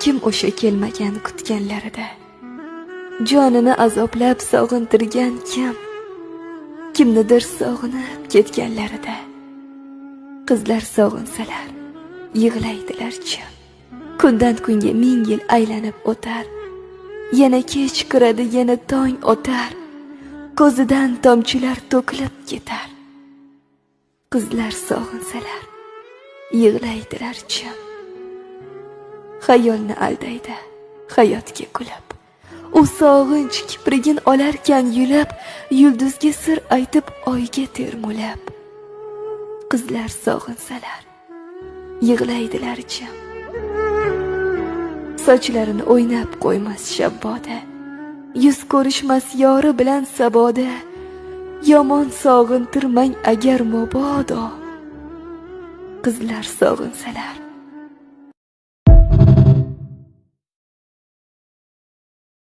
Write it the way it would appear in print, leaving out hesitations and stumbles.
kim o'sha kelmagan kutganlarida? Jonini azoblab sog'intirgan kim? Kimnidir sog'inib ketganlarida? Qizlar sog'insalar yig'laydilar jim. Kundan kunga 1000 yil aylanib o'tar. Yana kech kiradi, yana tong o'tar. Ko'zidan tomchilar to'kilib ketar. Qizlar sog'insalar yig'laydilar jim. Xayolni aldaydi hayotga kulib. U sog'inch kiprigin olarkan yulib, yulduzga sir aytib oyga termulib. Qizlar sog'insalar yig'laydilar jim. Sochlarini o'ynab qo'ymas shabboda, yuz ko'rishmas yori bilan saboda. Yomon sog'intirmang agar mobodo. Qizlar sog'insalar